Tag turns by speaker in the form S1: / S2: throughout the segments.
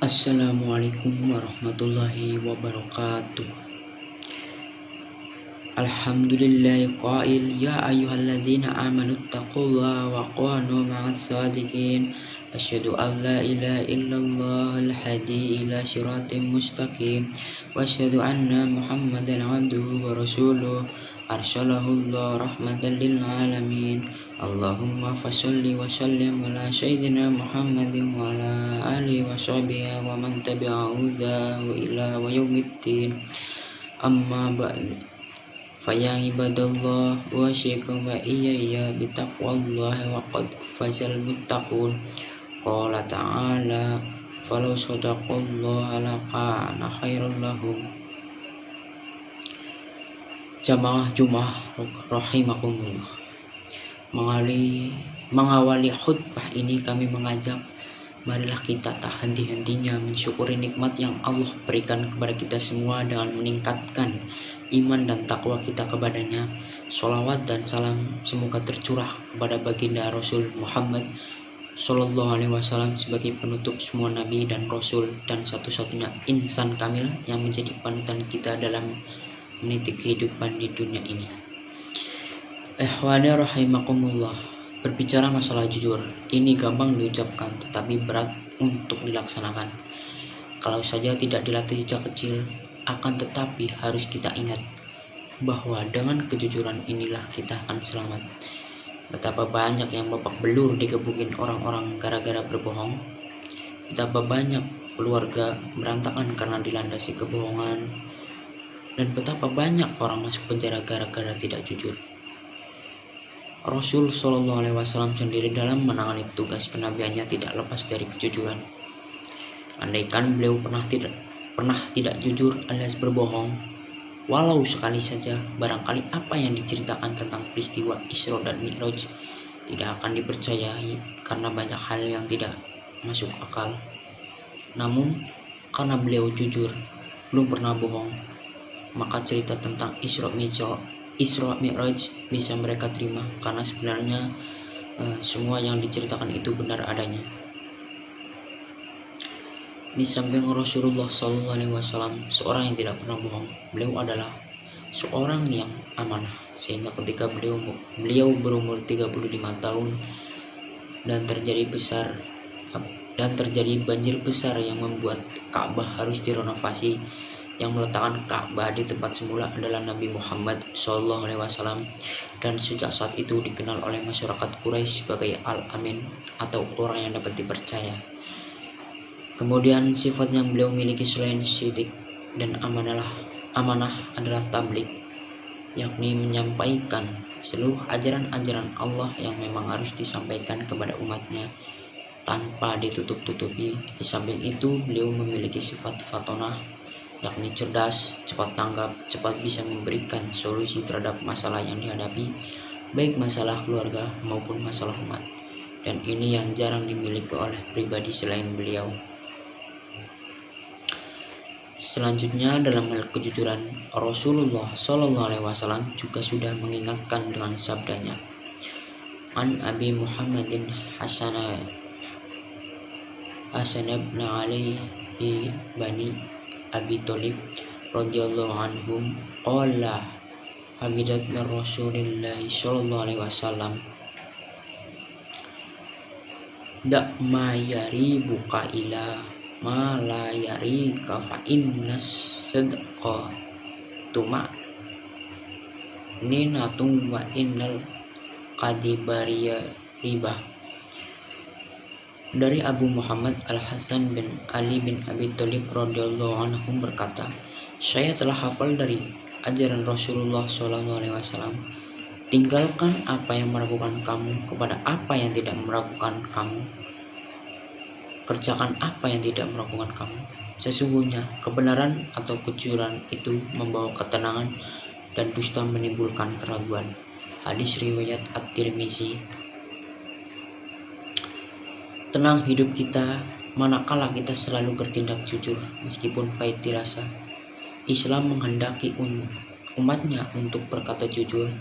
S1: Assalamualaikum warahmatullahi wabarakatuh. Alhamdulillahi qail ya ayyuhalladzina amanu taqullaha wa qanu ma'as sadiqin. Asyhadu an la ilaha illallah al-hadi ila siratim mustaqim wa asyhadu anna Muhammadan abduhu wa rasuluh arsalahullah rahmatan lil alamin. Allahumma fasholli wa sallim ala sayyidina Muhammadin wa ala alihi wa sahbihi wa man tabi'ahu ila wa yaumiddin. Amma ba'd. Faya ibadallah wa syikum wa iyaya bitaqwallahi wa qad fazal muttaqun. Qala ta'ala falau sadaqallaha lakana khairan lahum. Jamaah Jumat rahimakumullah. Mengawali khutbah ini kami mengajak, marilah kita tak henti-hentinya mensyukuri nikmat yang Allah berikan kepada kita semua dengan meningkatkan iman dan takwa kita kepadanya. Sholawat dan salam semoga tercurah kepada baginda Rasul Muhammad Sallallahu Alaihi Wasallam sebagai penutup semua nabi dan rasul dan satu-satunya insan kamil yang menjadi panutan kita dalam meniti kehidupan di dunia ini. Ikhwani rahimakumullah, berbicara masalah jujur ini gampang diucapkan tetapi berat untuk dilaksanakan. Kalau saja tidak dilatih sejak kecil, akan tetapi harus kita ingat bahwa dengan kejujuran inilah kita akan selamat. Betapa banyak yang babak belur dikebukin orang-orang gara-gara berbohong. Betapa banyak keluarga berantakan karena dilandasi kebohongan. Dan betapa banyak orang masuk penjara gara-gara tidak jujur. Rasul Shallallahu Alaihi Wasallam sendiri dalam menangani tugas kenabiannya tidak lepas dari kejujuran. Andaikan beliau pernah tidak jujur alias berbohong, walau sekali saja, barangkali apa yang diceritakan tentang peristiwa Isra dan Mi'raj tidak akan dipercayai karena banyak hal yang tidak masuk akal. Namun karena beliau jujur, belum pernah bohong, maka cerita tentang Isra Mi'raj bisa mereka terima karena sebenarnya semua yang diceritakan itu benar adanya. Di samping Rasulullah Sallallahu Alaihi Wasallam, seorang yang tidak pernah bohong, beliau adalah seorang yang amanah, sehingga ketika beliau berumur 35 tahun dan terjadi banjir besar yang membuat Ka'bah harus direnovasi. Yang meletakkan Ka'bah di tempat semula adalah Nabi Muhammad Sallallahu Alaihi Wasallam, dan sejak saat itu dikenal oleh masyarakat Quraisy sebagai Al-Amin atau orang yang dapat dipercaya. Kemudian sifat yang beliau miliki selain syidik dan amanah adalah tabligh, yakni menyampaikan seluruh ajaran-ajaran Allah yang memang harus disampaikan kepada umatnya tanpa ditutup-tutupi. Di samping itu beliau memiliki sifat fatonah, yakni cerdas, cepat tanggap, cepat bisa memberikan solusi terhadap masalah yang dihadapi, baik masalah keluarga maupun masalah umat. Dan ini yang jarang dimiliki oleh pribadi selain beliau. Selanjutnya dalam hal kejujuran, Rasulullah Sallallahu Alaihi Wasallam juga sudah mengingatkan dengan sabdanya, An Abi Muhammadin Hasan ibn Ali bani Abi Thalib radhiyallahu anhum qala hamidat min Rasulillah Sallallahu Alaihi Wasallam da ma yari buka ila ma la yari ka innas sadqa tuma ninatum wa innal qadibariya riba. Dari Abu Muhammad Al-Hasan bin Ali bin Abi Thalib radhiyallahu anhum berkata, saya telah hafal dari ajaran Rasulullah Sallallahu Alaihi Wasallam, tinggalkan apa yang meragukan kamu kepada apa yang tidak meragukan kamu. Kerjakan apa yang tidak meragukan kamu. Sesungguhnya kebenaran atau kejujuran itu membawa ketenangan dan dusta menimbulkan keraguan. Hadis riwayat At-Tirmizi. Tenang hidup kita manakala kita selalu bertindak jujur meskipun pahit dirasa. Islam menghendaki umatnya untuk berkata jujur.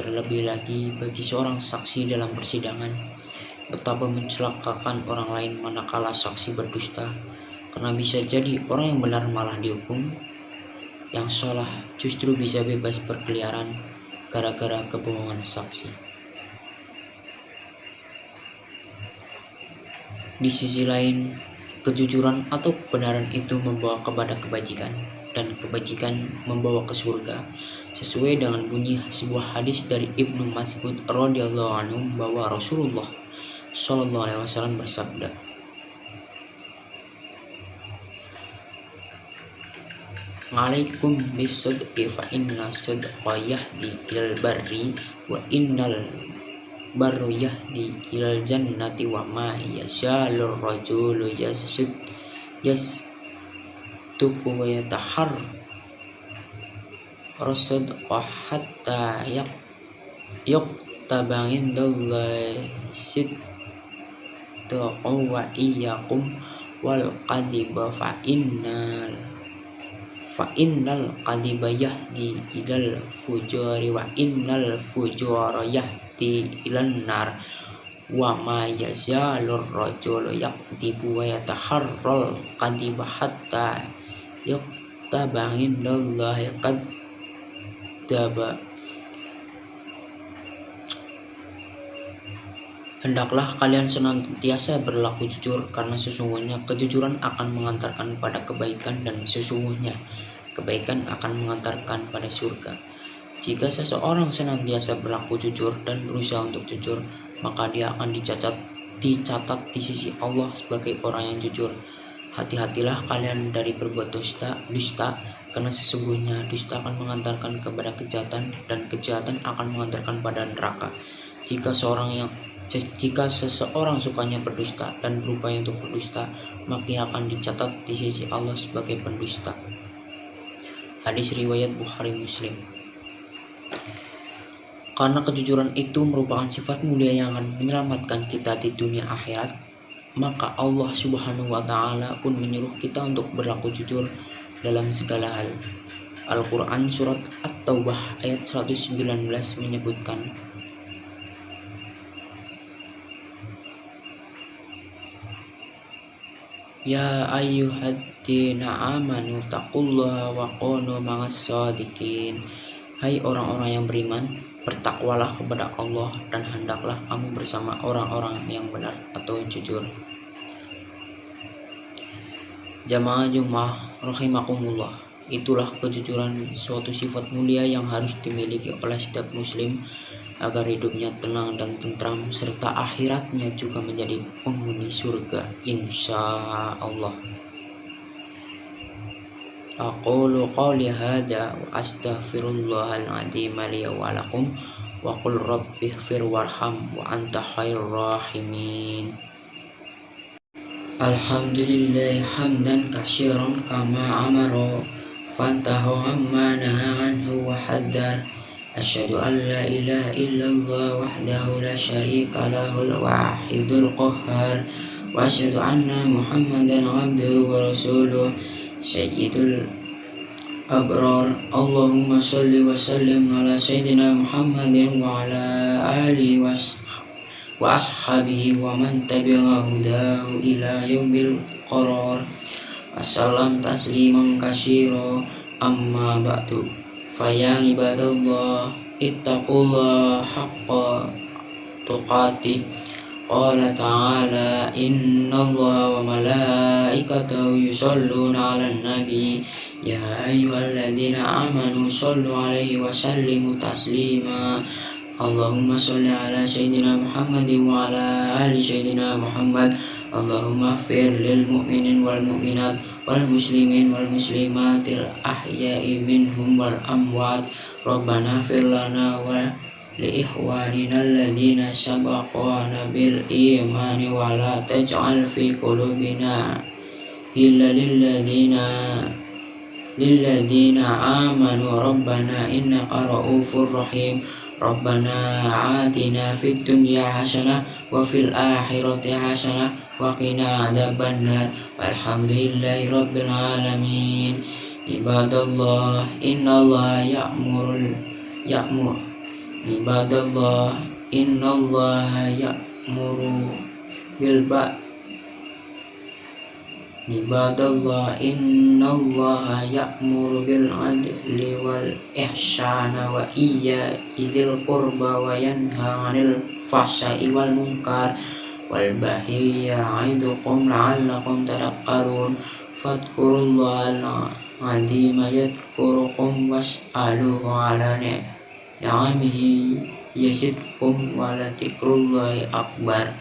S1: Terlebih lagi bagi seorang saksi dalam persidangan, betapa mencelakakan orang lain manakala saksi berdusta, karena bisa jadi orang yang benar malah dihukum, yang salah justru bisa bebas berkeliaran gara-gara kebohongan saksi. Di sisi lain, kejujuran atau kebenaran itu membawa kepada kebajikan, dan kebajikan membawa ke surga, sesuai dengan bunyi sebuah hadis dari Ibnu Mas'ud radhiyallahu anhu bahwa Rasulullah Shallallahu alaihi wasallam bersabda, "Alaikum bisidqi fa inna sidqa yahdi ilal barri wa innal barru yahdi ilal jannati wa ma yazalur rajulu yasduqu wa yatahar rasidqa hatta yuktaba indallahi sidqa wa iyyakum wal qadiba fa innal qadiba yahdi ilal fujuri wa innal fujura yahdi ilan nar wa ma yazalur rajulu yakdibu wa yataharral qadiba hatta yuktaba indallahi kadzdzaba." Hendaklah kalian senantiasa berlaku jujur, karena sesungguhnya kejujuran akan mengantarkan pada kebaikan, dan sesungguhnya kebaikan akan mengantarkan pada surga. Jika seseorang senantiasa berlaku jujur dan berusaha untuk jujur, maka dia akan dicatat di sisi Allah sebagai orang yang jujur. Hati-hatilah kalian dari berbuat dusta, karena sesungguhnya dusta akan mengantarkan kepada kejahatan, dan kejahatan akan mengantarkan pada neraka. Jika seseorang sukanya berdusta dan berupaya untuk berdusta, maka ia akan dicatat di sisi Allah sebagai pendusta. Hadis riwayat Bukhari Muslim. Karena kejujuran itu merupakan sifat mulia yang akan menyelamatkan kita di dunia akhirat, maka Allah Subhanahu wa Ta'ala pun menyuruh kita untuk berlaku jujur dalam segala hal. Al-Quran Surat At-Taubah ayat 119 menyebutkan, "Ya ayyuhadzina amanu taqullaha wa kunu ma'as shadiqin." Hai orang-orang yang beriman, bertakwalah kepada Allah dan hendaklah kamu bersama orang-orang yang benar atau jujur. Jamaah Jumat rahimakumullah, itulah kejujuran, suatu sifat mulia yang harus dimiliki oleh setiap muslim agar hidupnya tenang dan tentram, serta akhiratnya juga menjadi penghuni surga insya Allah. Aqulu qawli hadza wa astaghfirullahal azim li wa lakum wa qul rabbighfir warham wa anta khairur rahimin. Alhamdulillah hamdan katsiran kama amara fantahu amma nahaa anhu wa haddar. Asyhadu an la ilaha illallah wahdahu la syarika lahul wahidul qahhar wa asyhadu anna Muhammadan abduhu wa rasuluh sayyidul abrar. Allahumma shalli wa sallim ala sayyidina Muhammadin wa ala alihi wa ashabihi wa man tabi'a hudahu ila yaumil qarar. Assalam tasliman katsira, amma ba'du. Faya ibadallah ittaqullah haqqa tuqatih. Qala ta'ala, innallaha wa malaikatahu yusholluna 'alan nabi ya ayyuhalladzina amanu shollu 'alaihi wa sallimu taslima. Allahumma sholli ala sayyidina Muhammadin wa ala ali sayyidina Muhammad. Allahumma ighfir lil mu'minin wal mu'minat wal muslimin wal muslimatil ahya'i minhum wal amwat. Rabbana ighfir lana wa li ikhwanina alladhina sabaqana bil imani wa la taj'al fi qulubina illa lilladhina amanu rabbana innaka ra'ufur rahim. Rabbana atina fid dunya hasanah wa fil akhirati hasanah wa qina adzabannar. Walhamdulillahi rabbil alamin. Ibadallah innallaha ya'mur ibadallah innallaha ya'muru bil Ibadallah innallaha ya'muru bil adli wal ihsana wa idzil qurba wa yanha 'anil fahsya'i wal munkar wal baghi ya'idukum la'allakum tadhakkarun fadhkurullaha al-'azima yadhkurukum was'aluhu 'ala ni'amihi yazidkum wa la dzikrullahi akbar.